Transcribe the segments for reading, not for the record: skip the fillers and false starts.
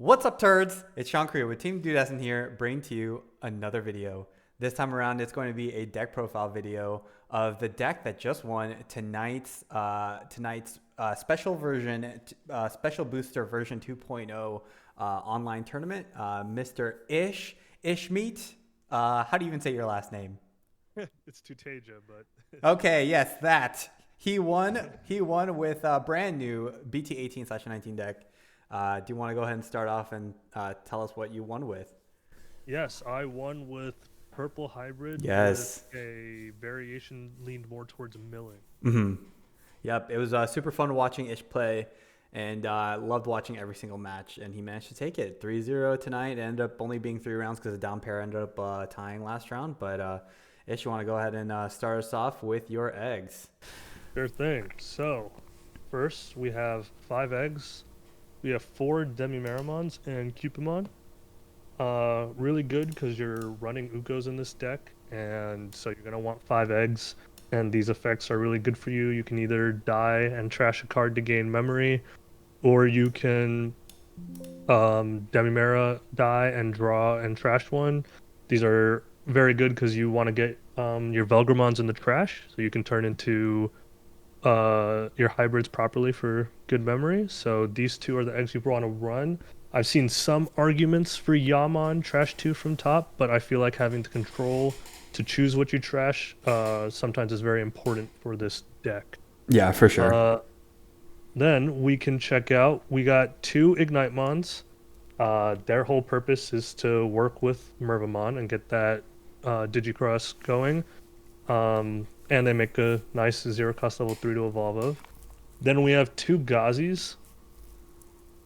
What's up, turds? It's Sean Korea with Team Dude here, bringing to you another video. This time around, it's going to be a deck profile video of the deck that just won tonight's special version, special booster version 2.0 online tournament. Mr. Ishmeet. How do you even say your last name? It's Tuteja, but Okay, yes, that he won. He won with a brand new BT18/19 deck. Do you want to go ahead and start off and tell us what you won with? yes, I won with purple hybrid Yes. with a variation leaned more towards milling. Yep. It was super fun watching Ish play, and loved watching every single match. And he managed to take it 3-0 tonight. It ended up only being 3 rounds because the down pair ended up tying last round. But Ish, you want to go ahead and start us off with your eggs? Sure thing. So, first we have 5 eggs. We have 4 Mervamons and Cupimon. Really good because you're running Ukos in this deck, and so you're gonna want 5 eggs. And these effects are really good for you. You can either die and trash a card to gain memory, or you can Demimera die and draw and trash one. These are very good because you want to get your Velgrmons in the trash, so you can turn into your hybrids properly for good memory. So these two are the eggs you want to run. I've seen some arguments for Yaman trash 2 from top, but I feel like having the control to choose what you trash sometimes is very important for this deck. Yeah, for sure. Then we can check out, we got 2 Ignite Mons. Their whole purpose is to work with Mervamon and get that Digicross going. And they make a nice 0-cost level 3 to evolve of. Then we have 2 Gazis.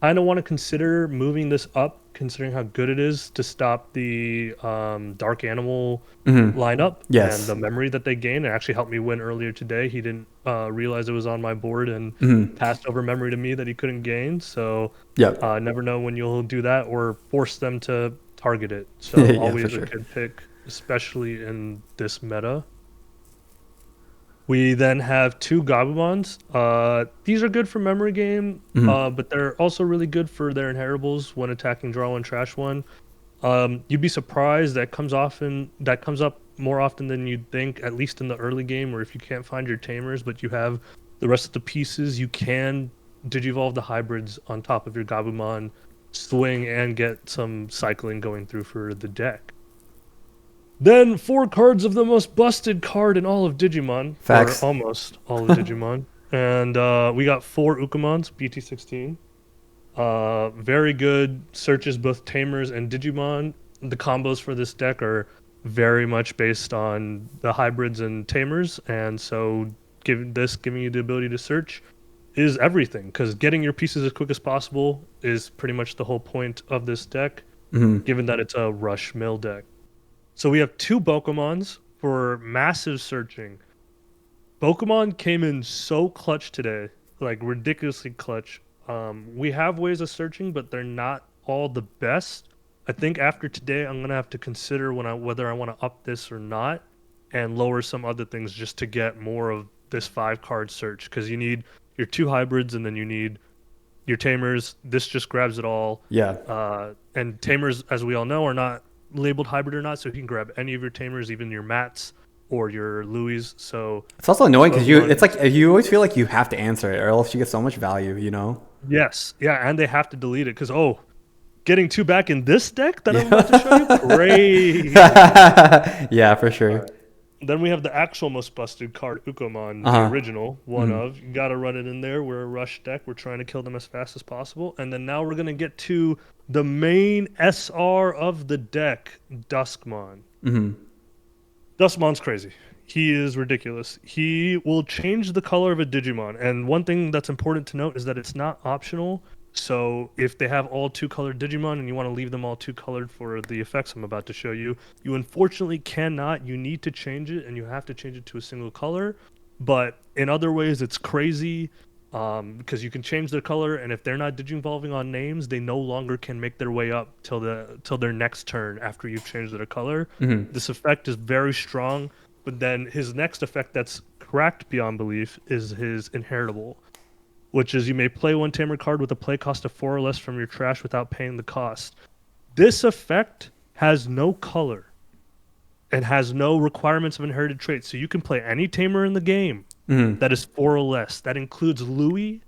I don't want to consider moving this up, considering how good it is to stop the Dark Animal lineup Yes. and the memory that they gain. It actually helped me win earlier today. He didn't realize it was on my board and passed over memory to me that he couldn't gain. So Yep. never know when you'll do that or force them to target it. So Yeah, always for a sure. good pick, especially in this meta. We then have 2 Gabumons. These are good for memory game, but they're also really good for their inheritables when attacking draw one, trash one. You'd be surprised that comes up more often than you'd think, at least in the early game, or if you can't find your tamers, but you have the rest of the pieces, you can digivolve the hybrids on top of your Gabumon, swing, and get some cycling going through for the deck. Then 4 cards of the most busted card in all of Digimon. Facts. Or almost all of Digimon. And we got 4 Ukamons, BT16. Very good searches, both Tamers and Digimon. The combos for this deck are very much based on the hybrids and Tamers. And so giving you the ability to search is everything. Because getting your pieces as quick as possible is pretty much the whole point of this deck, given that it's a rush mill deck. So we have 2 Bokomons for massive searching. Bokomon came in so clutch today, like ridiculously clutch. We have ways of searching, but they're not all the best. I think after today, I'm gonna have to consider whether I want to up this or not, and lower some other things just to get more of this 5-card search. Because you need your 2 hybrids, and then you need your Tamers. This just grabs it all. Yeah. And Tamers, as we all know, are not labeled hybrid or not, so you can grab any of your Tamers, even your Mats or your Louis. So It's also annoying because it's like you always feel like you have to answer it, or else you get so much value, you know? yes, yeah, and they have to delete it because getting 2 back in this deck that I'm about to show you, crazy. Yeah, for sure. Right. Then we have the actual most busted card, Ukomon, the original one of. You gotta run it in there. We're a rush deck. We're trying to kill them as fast as possible. And then now we're gonna get to the main SR of the deck, Duskmon. Duskmon's crazy. He is ridiculous. He will change the color of a Digimon. And one thing that's important to note is that it's not optional. So if they have all 2-colored Digimon and you want to leave them all 2-colored for the effects I'm about to show you, you unfortunately cannot. You need to change it, and you have to change it to a single color. But in other ways, it's crazy because you can change their color, and if they're not Digivolving on names, they no longer can make their way up till their next turn after you've changed their color. This effect is very strong, but then his next effect that's cracked beyond belief is his inheritable. which is you may play one Tamer card with a play cost of 4 or less from your trash without paying the cost. This effect has no color and has no requirements of inherited traits, so you can play any Tamer in the game that is 4 or less. That includes Lui,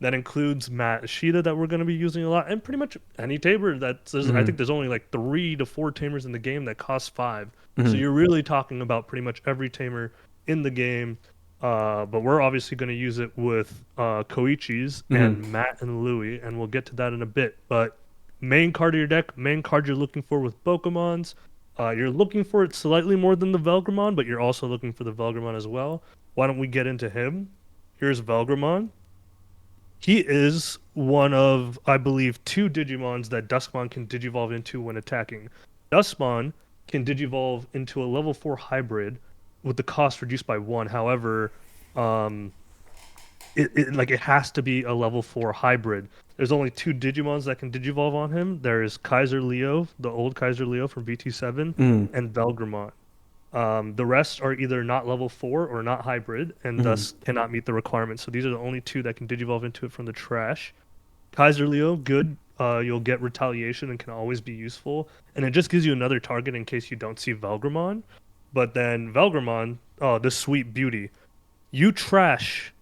that includes Ishida that we're going to be using a lot, and pretty much any Tamer that's. I think there's only like 3 to 4 Tamers in the game that cost 5. So you're really talking about pretty much every Tamer in the game. But we're obviously going to use it with Koichi's and Matt and Louie, and we'll get to that in a bit. But main card of your deck, main card you're looking for with Pokemon's. You're looking for it slightly more than the Velgrmon, but you're also looking for the Velgrmon as well. Why don't we get into him? Here's Velgrmon. He is one of, I believe, 2 Digimons that Duskmon can Digivolve into when attacking. Duskmon can Digivolve into a level 4 hybrid with the cost reduced by 1. However, it has to be a level 4 hybrid. There's only 2 Digimons that can Digivolve on him. There's Kaiser Leo, the old Kaiser Leo from BT7, and Velgrmon. The rest are either not level 4 or not hybrid, and thus cannot meet the requirements. So these are the only 2 that can Digivolve into it from the trash. Kaiser Leo, good. You'll get retaliation and can always be useful. And it just gives you another target in case you don't see Velgrmon. But then Velgrmon, oh, this sweet beauty. You trash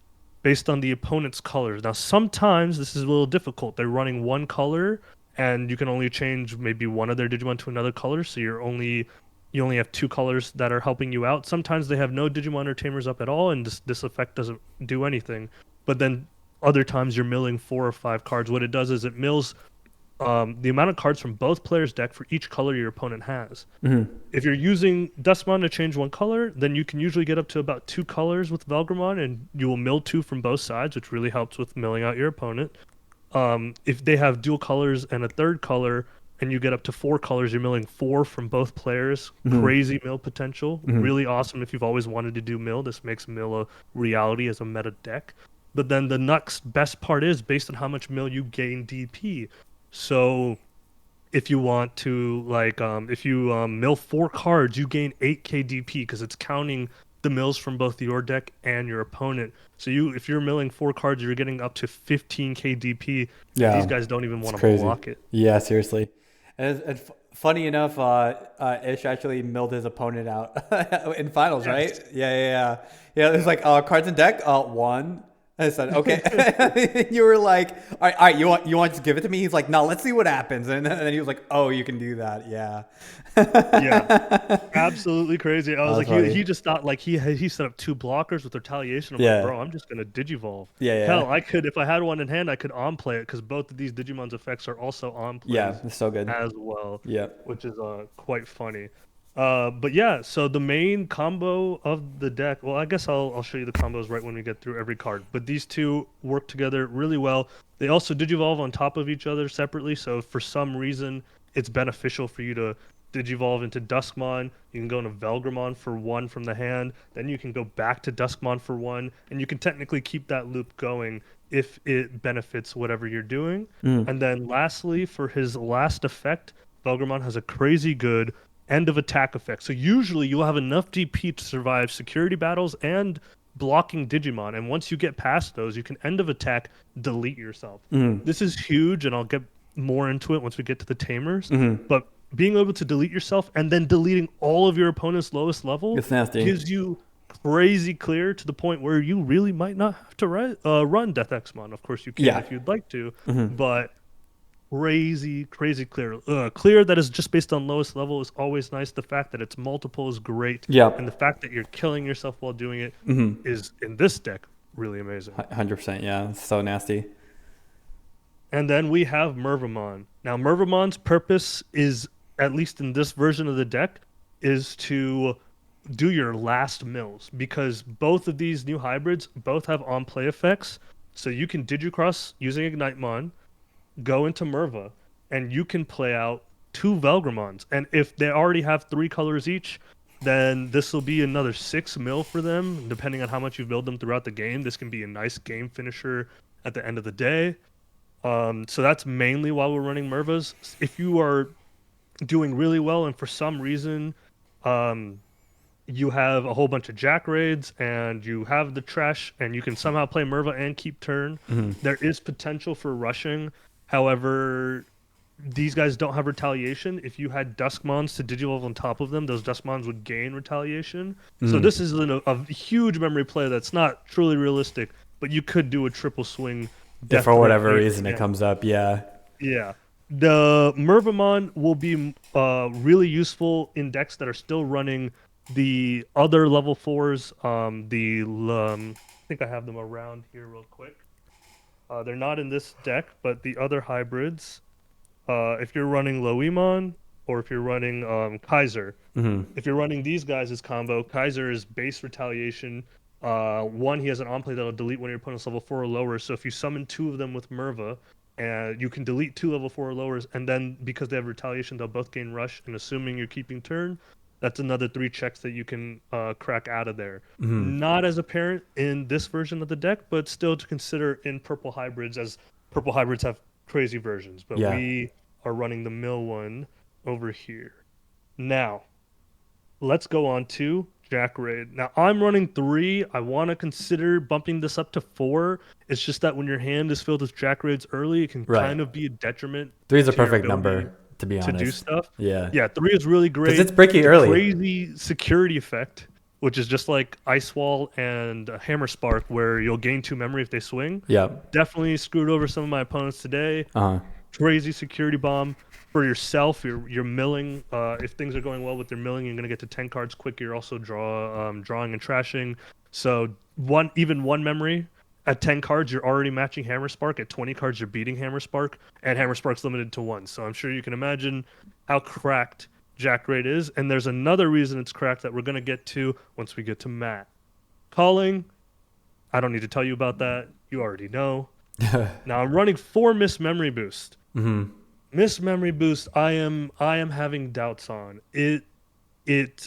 based on the opponent's colors. Now, sometimes this is a little difficult. They're running one color, and you can only change maybe one of their Digimon to another color, so you only have 2 colors that are helping you out. Sometimes they have no Digimon or Tamers up at all, and this effect doesn't do anything. But then other times you're milling 4 or 5 cards. What it does is it mills the amount of cards from both players' deck for each color your opponent has. If you're using Duskmon to change one color, then you can usually get up to about 2 colors with Velgrmon, and you will mill 2 from both sides, which really helps with milling out your opponent. If they have dual colors and a third color, and you get up to 4 colors, you're milling 4 from both players. Crazy mill potential. Really awesome if you've always wanted to do mill. This makes mill a reality as a meta deck. But then the next best part is based on how much mill you gain DP. So if you want to, if you mill 4 cards, you gain 8k DP because it's counting the mills from both your deck and your opponent. So if you're milling 4 cards, you're getting up to 15k DP. Yeah, these guys don't even want to block it. Yeah, seriously. And funny enough, Ish actually milled his opponent out in finals, right? Yeah. It was like cards in deck, 1. I said, okay. You were like, all right, you want to give it to me? He's like, no, let's see what happens. And then he was like, oh, you can do that. Yeah. Yeah. Absolutely crazy. I was like, funny. he just thought like he set up 2 blockers with retaliation. I'm like, bro, I'm just going to Digivolve. Yeah. Hell, I could, if I had one in hand, I could on-play it because both of these Digimon's effects are also on-play. Yeah, it's so good. As well. Yeah. Which is quite funny. But yeah, so the main combo of the deck, well, I guess I'll show you the combos right when we get through every card, but these 2 work together really well. They also Digivolve on top of each other separately, so for some reason it's beneficial for you to Digivolve into Duskmon. You can go into Velgrmon for 1 from the hand, then you can go back to Duskmon for 1, and you can technically keep that loop going if it benefits whatever you're doing. And then lastly, for his last effect, Velgrmon has a crazy good end of attack effect. So usually you'll have enough DP to survive security battles and blocking Digimon. And once you get past those, you can end of attack delete yourself. This is huge, and I'll get more into it once we get to the Tamers. But being able to delete yourself and then deleting all of your opponent's lowest level gives you crazy clear to the point where you really might not have to run Death Exmon. Of course you can if you'd like to, but crazy clear. Clear that is just based on lowest level is always nice. The fact that it's multiple is great. And the fact that you're killing yourself while doing it is, in this deck, really amazing. 100%, yeah. It's so nasty. And then we have Mervamon. Now, Mervamon's purpose is, at least in this version of the deck, is to do your last mills, because both of these new hybrids both have on-play effects. So you can Digicross using Ignitemon, go into Merva, and you can play out 2 Velgrmons. And if they already have 3 colors each, then this will be another 6 mil for them, depending on how much you build them throughout the game. This can be a nice game finisher at the end of the day. So that's mainly why we're running Mervas. If you are doing really well and for some reason you have a whole bunch of Jack raids, and you have the trash, and you can somehow play Merva and keep turn. There is potential for rushing. However, these guys don't have retaliation. If you had Duskmons to Digivolve on top of them, those Duskmons would gain retaliation. So this is a huge memory play that's not truly realistic, but you could do a triple swing. If for whatever reason it comes up, yeah. Yeah. The Mervamon will be really useful in decks that are still running the other level 4s. I think I have them around here real quick. They're not in this deck, but the other hybrids. If you're running Loemon or if you're running Kaiser, if you're running these guys as combo, Kaiser is base retaliation. One, he has an on-play that'll delete one of your opponent's level 4 or lower. So if you summon 2 of them with Merva, and you can delete 2 level 4 or lowers, and then because they have retaliation, they'll both gain rush. And assuming you're keeping turn, that's another 3 checks that you can crack out of there. Not as apparent in this version of the deck, but still to consider in purple hybrids, as purple hybrids have crazy versions. But we are running the mill one over here. Now, let's go on to Jack Raid. Now, I'm running 3. I want to consider bumping this up to 4. It's just that when your hand is filled with Jack Raids early, it can kind of be a detriment. 3 is a perfect number, to be honest. To do stuff. Yeah, 3 is really great. Because it's bricky early. Crazy security effect, which is just like Ice Wall and Hammer Spark, where you'll gain 2 memory if they swing. Yeah. Definitely screwed over some of my opponents today. Crazy security bomb. For yourself, you're milling. If things are going well with your milling, you're going to get to 10 cards quick. You're also drawing and trashing. So even one memory at 10 cards, you're already matching Hammer Spark. At 20 cards, you're beating Hammer Spark. And Hammer Spark's limited to 1. So I'm sure you can imagine how cracked Jack Raid is. And there's another reason it's cracked that we're going to get to once we get to Matt. Calling, I don't need to tell you about that. You already know. Now I'm running 4 Miss Memory Boost. Miss Memory Boost, I am having doubts on. It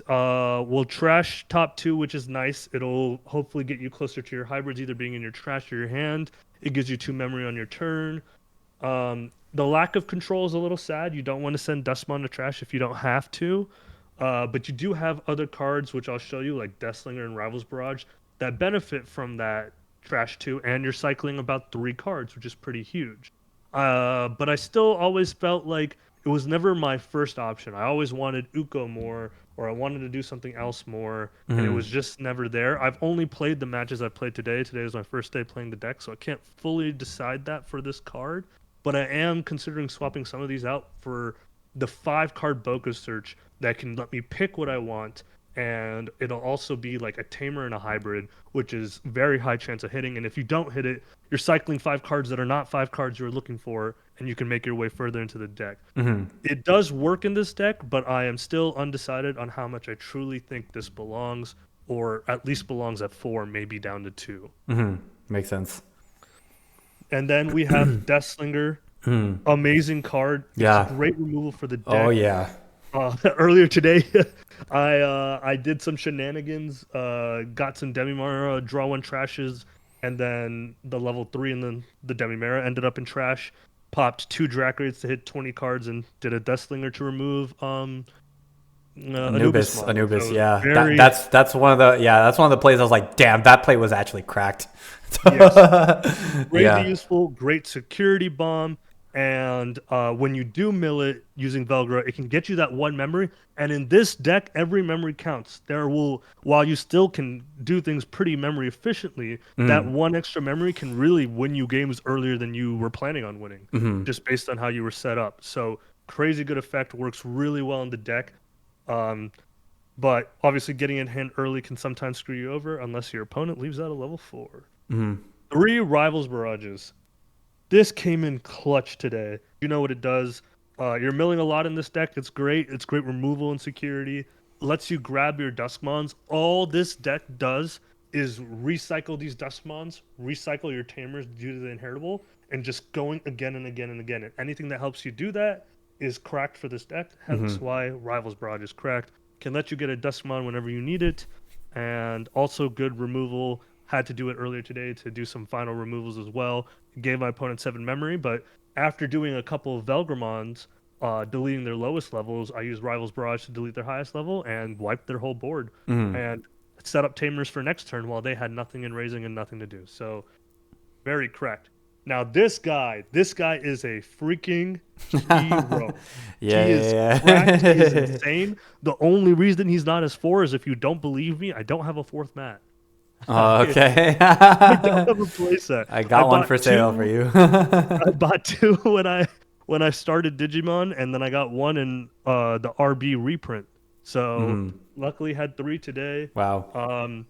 will trash top 2, which is nice. It'll hopefully get you closer to your hybrids, either being in your trash or your hand. It gives you 2 memory on your turn. The lack of control is a little sad. You don't want to send Duskmon to trash if you don't have to. But you do have other cards, which I'll show you, like Deathslinger and Rivals Barrage, that benefit from that trash 2, and you're cycling about 3 cards, which is pretty huge. But I still always felt like it was never my first option. I always wanted Uko more, or I wanted to do something else more, and it was just never there. I've only played the matches I've played today. Today was my first day playing the deck, so I can't fully decide that for this card. But I am considering swapping some of these out for the 5-card Boca Search that can let me pick what I want, and it'll also be like a Tamer and a hybrid, which is very high chance of hitting. And if you don't hit it, you're cycling 5 cards that are not 5 cards you're looking for, and you can make your way further into the deck. It does work in this deck, but I am still undecided on how much I truly think this belongs, or at least belongs at 4, maybe down to 2. Makes sense. And then we have Deathslinger. Amazing card. Yeah. Great removal for the deck. Oh, yeah. Earlier today, I did some shenanigans, got some Demimara, draw 1 trashes, and then the level 3 and then the Demimara ended up in trash. Popped 2 Drac Raids to hit 20 cards and did a Deathslinger to remove Anubis, so yeah. That's one of the plays I was like, damn, that play was actually cracked. Yes. Crazy useful, great security bomb. And when you do mill it using Velgrmon, it can get you that 1 memory. And in this deck, every memory counts. While you still can do things pretty memory efficiently, that 1 extra memory can really win you games earlier than you were planning on winning, just based on how you were set up. So crazy good effect, works really well in the deck. But obviously getting in hand early can sometimes screw you over unless your opponent leaves out a level 4. 3 Rivals Barrages. This came in clutch today. You know what it does. You're milling a lot in this deck. It's great. It's great removal and security. Lets you grab your Duskmons. All this deck does is recycle these Duskmons, recycle your Tamers due to the inheritable, and just going again and again and again. And anything that helps you do that is cracked for this deck. That's why Rivals Barrage is cracked. Can let you get a Duskmon whenever you need it. And also good removal. Had to do it earlier today to do some final removals as well. Gave my opponent 7 memory, but after doing a couple of Velgrmons, deleting their lowest levels, I use Rivals Barrage to delete their highest level and wipe their whole board Mhm. and set up Tamers for next turn while they had nothing in raising and nothing to do. So very correct. Now this guy is a freaking hero. Yeah, He is yeah, cracked. He is yeah. insane. The only reason he's not as 4 is if you don't believe me, I don't have a 4th mat. Oh, okay. I don't have a playset. I I got one for bought sale for two. you. I bought two when I started Digimon, and then I got one in the RB reprint. So Mhm. luckily had 3 today. Wow. Um,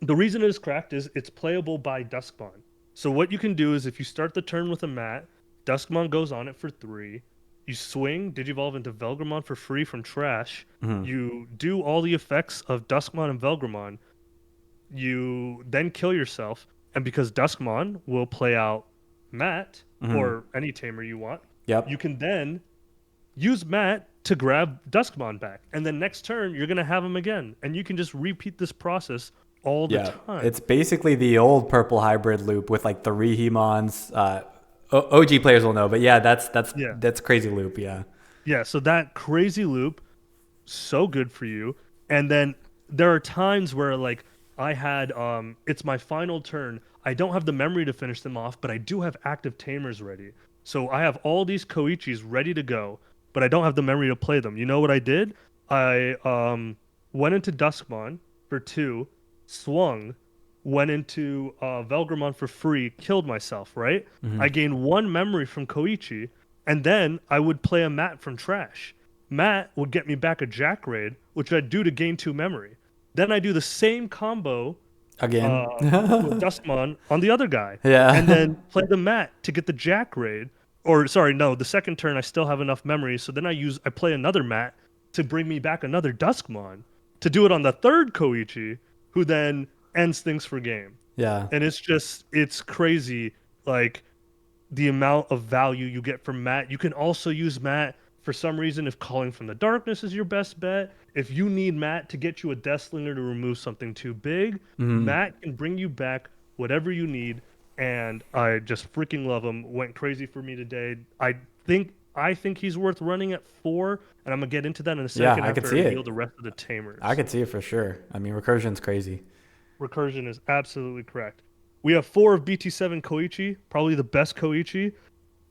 the reason it is cracked is it's playable by Duskmon. So what you can do is if you start the turn with a mat, Duskmon goes on it for 3. You swing, Digivolve into Velgrmon for free from trash. Mhm. You do all the effects of Duskmon and Velgrmon. You then kill yourself, and because Duskmon will play out Matt Mhm. or any tamer you want, you Yep. can then use Matt to grab Duskmon back, and then next turn you're gonna have him again, and you can just repeat this process all the Yeah. time. It's basically the old purple hybrid loop with like the Rehemons. OG players will know, but yeah, Yeah, that's crazy loop. Yeah. yeah. So that crazy loop, so good for you. And then there are times where like I had it's my final turn. I don't have the memory to finish them off, but I do have active tamers ready. So I have all these Koichis ready to go, but I don't have the memory to play them. You know what I did? I went into Duskmon for 2, swung, went into Velgrmon for free, killed myself, right? I Mhm. gained 1 memory from Koichi, and then I would play a Matt from trash. Matt would get me back a Jack Raid, which I'd do to gain 2 memory. Then I do the same combo Again. with Duskmon on the other guy, and Yeah. then play the Matt to get the Jack Raid. Or sorry, no, the second turn I still have enough memory, so then I play another Matt to bring me back another Duskmon to do it on the third Koichi, who then ends things for game. Yeah. And it's crazy, like the amount of value you get from Matt. You can also use Matt for some reason if Calling from the Darkness is your best bet. If you need Matt to get you a Deathslinger to remove something too big, Mhm. Matt can bring you back whatever you need. And I just freaking love him. Went crazy for me today. I think he's worth running at 4, and I'm gonna get into that in a Yeah, second I could after I see reveal the it. rest of the I Tamers. could see it for sure. I mean, recursion's crazy. Recursion is absolutely correct. We have 4 of BT7 Koichi, probably the best Koichi.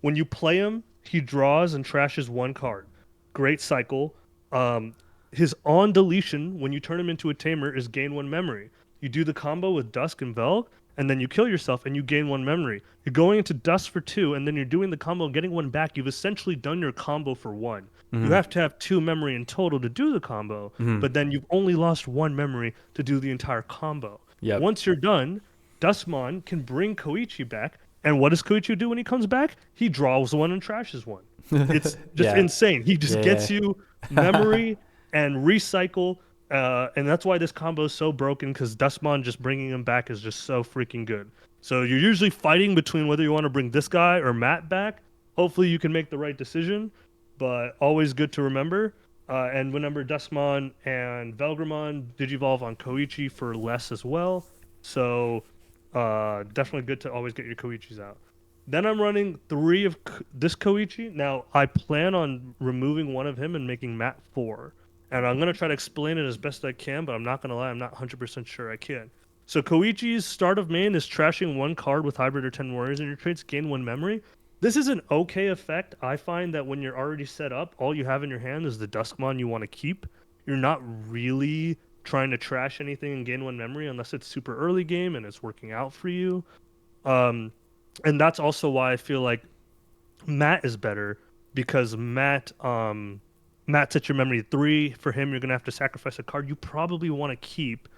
When you play him, he draws and trashes 1 card. Great cycle. Um, his on deletion when you turn him into a tamer is gain 1 memory. You do the combo with Dusk and Velg, and then you kill yourself and you gain 1 memory. You're going into Dusk for 2, and then you're doing the combo and getting 1 back. You've essentially done your combo for 1. You Mhm. have to have 2 memory in total to do the combo, Mhm. but then you've only lost 1 memory to do the entire combo. Yep. Once you're done, Duskmon can bring Koichi back, and what does Koichi do when he comes back? He draws 1 and trashes 1. It's just Yeah. insane. He just Yeah. gets you memory and recycle, and that's why this combo is so broken. Because Duskmon just bringing him back is just so freaking good. So you're usually fighting between whether you want to bring this guy or Matt back. Hopefully you can make the right decision, but always good to remember. And remember, Duskmon and Velgrmon Digivolve on Koichi for less as well. So definitely good to always get your Koichis out. Then I'm running 3 of this Koichi. Now, I plan on removing one of him and making Matt 4. And I'm going to try to explain it as best I can, but I'm not going to lie, I'm not 100% sure I can. So Koichi's start of main is trashing 1 card with Hybrid or 10 Warriors in your traits, gain 1 memory. This is an okay effect. I find that when you're already set up, all you have in your hand is the Duskmon you want to keep. You're not really trying to trash anything and gain 1 memory unless it's super early game and it's working out for you. Um, and that's also why I feel like Matt is better because Matt sets your memory to 3. For him, you're gonna have to sacrifice a card you probably want to keep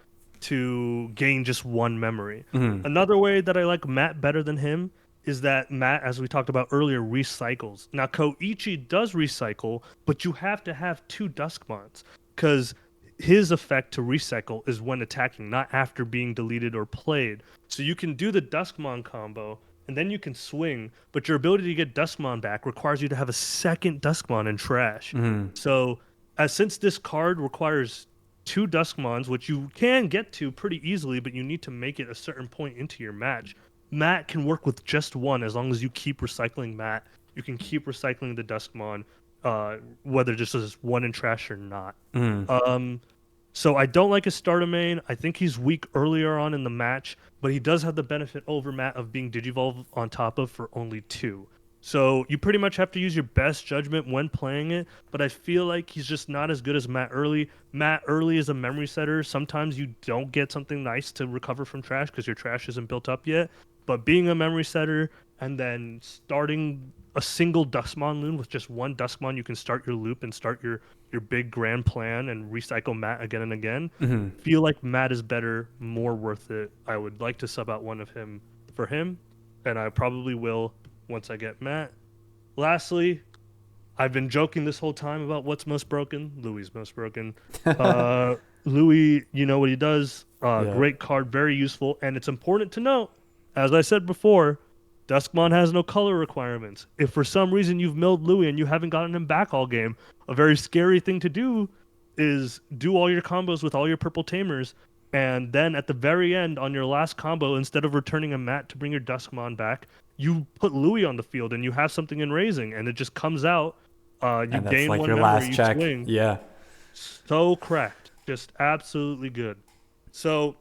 to gain just 1 memory. Mhm. Another way that I like Matt better than him is that Matt, as we talked about earlier, recycles. Now Koichi does recycle, but you have to have 2 Duskmons because his effect to recycle is when attacking, not after being deleted or played. So you can do the Duskmon combo and then you can swing, but your ability to get Duskmon back requires you to have a second Duskmon in trash. Mhm. So, since this card requires 2 Duskmons, which you can get to pretty easily, but you need to make it a certain point into your match, Matt can work with just 1 as long as you keep recycling Matt. You can keep recycling the Duskmon. whether just as one in trash or not. Mm. So I don't like his starter main. I think he's weak earlier on in the match, but he does have the benefit over Matt of being Digivolve on top of for only 2. So you pretty much have to use your best judgment when playing it, but I feel like he's just not as good as Matt Early. Matt Early is a memory setter. Sometimes you don't get something nice to recover from trash because your trash isn't built up yet. But being a memory setter and then starting a single Duskmon loon with just one Duskmon, you can start your loop and start your big grand plan and recycle Matt again and again. Mm-hmm. Feel like Matt is better, more worth it. I would like to sub out one of him for him, and I probably will once I get Matt. Lastly, I've been joking this whole time about what's most broken. Louis most broken. Louis, you know what he does. Yeah. Great card, very useful, and it's important to note, as I said before, Duskmon has no color requirements. If for some reason you've milled Louis and you haven't gotten him back all game, a very scary thing to do is do all your combos with all your purple Tamers, and then at the very end on your last combo, instead of returning a Mat to bring your Duskmon back, you put Louis on the field and you have something in raising, and it just comes out. You And that's gain like one your memory, last you check. swing. Yeah. So cracked. Just absolutely good. So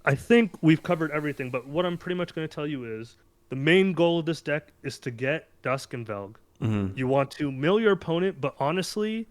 I think we've covered everything, but what I'm pretty much going to tell you is the main goal of this deck is to get Dusk and Velg. Mm-hmm. You want to mill your opponent, but honestly,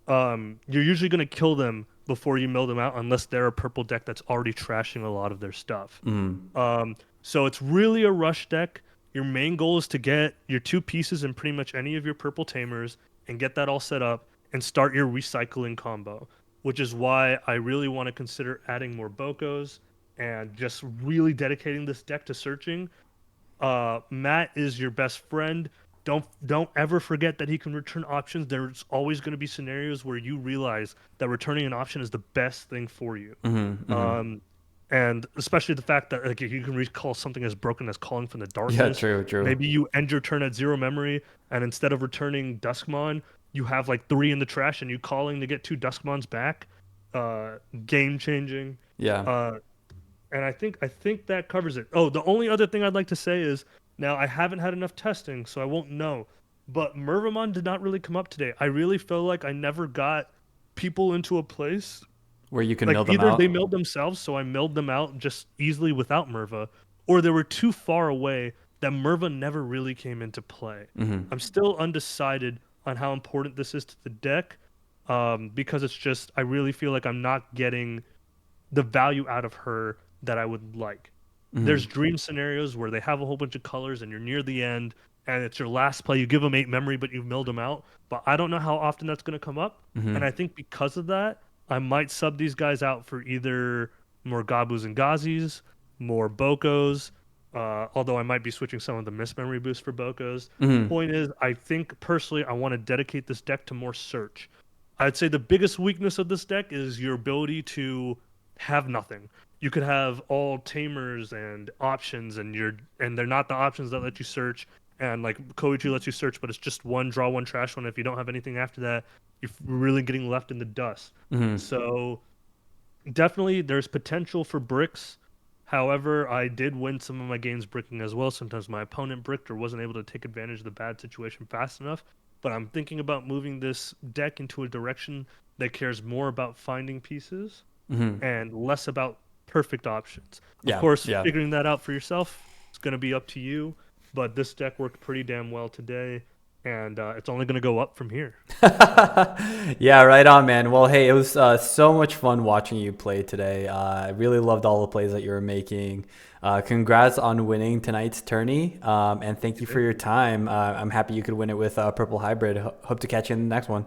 you're usually going to kill them before you mill them out unless they're a purple deck that's already trashing a lot of their stuff. Mm-hmm. So it's really a rush deck. Your main goal is to get your 2 pieces in pretty much any of your purple Tamers and get that all set up and start your recycling combo, which is why I really want to consider adding more Bokos and just really dedicating this deck to searching. Matt is your best friend. Don't ever forget that he can return options. There's always going to be scenarios where you realize that returning an option is the best thing for you. Mm-hmm. Mm-hmm. And especially the fact that like you can recall something as broken as Calling from the Darkness. Yeah, true. Maybe you end your turn at 0 memory, and instead of returning Duskmon, you have like 3 in the trash, and you calling to get 2 Duskmons back. Game changing. Yeah. And I think that covers it. Oh, the only other thing I'd like to say is, now I haven't had enough testing, so I won't know. But Mervamon did not really come up today. I really feel like I never got people into a place Where you can like mill them either out. they milled themselves, so I milled them out just easily without Merva, or they were too far away that Merva never really came into play. Mm-hmm. I'm still undecided on how important this is to the deck, because it's just I really feel like I'm not getting the value out of her that I would like. Mm-hmm. There's dream scenarios where they have a whole bunch of colors and you're near the end and it's your last play. You give them 8 memory, but you've milled them out. But I don't know how often that's going to come up. Mm-hmm. And I think because of that, I might sub these guys out for either more Gabus and Gazis, more Bokos, although I might be switching some of the miss memory boosts for Bokos. Mm-hmm. Point is, I think personally I want to dedicate this deck to more search. I'd say the biggest weakness of this deck is your ability to have nothing. You could have all Tamers and options, and they're not the options that let you search. And like Koichi lets you search, but it's just one draw, one trash one. If you don't have anything after that, you're really getting left in the dust. Mm-hmm. So definitely there's potential for bricks. However, I did win some of my games bricking as well. Sometimes my opponent bricked or wasn't able to take advantage of the bad situation fast enough. But I'm thinking about moving this deck into a direction that cares more about finding pieces Mm-hmm. and less about perfect options. Yeah, Of course, yeah. figuring that out for yourself, it's going to be up to you. But this deck worked pretty damn well today, and it's only going to go up from here. Yeah, right on, man. Well, hey, it was so much fun watching you play today. I really loved all the plays that you were making. Congrats on winning tonight's tourney, and thank you for your time. I'm happy you could win it with Purple Hybrid. Hope to catch you in the next one.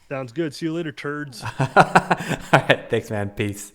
Sounds good. See you later, turds. All right, thanks, man. Peace.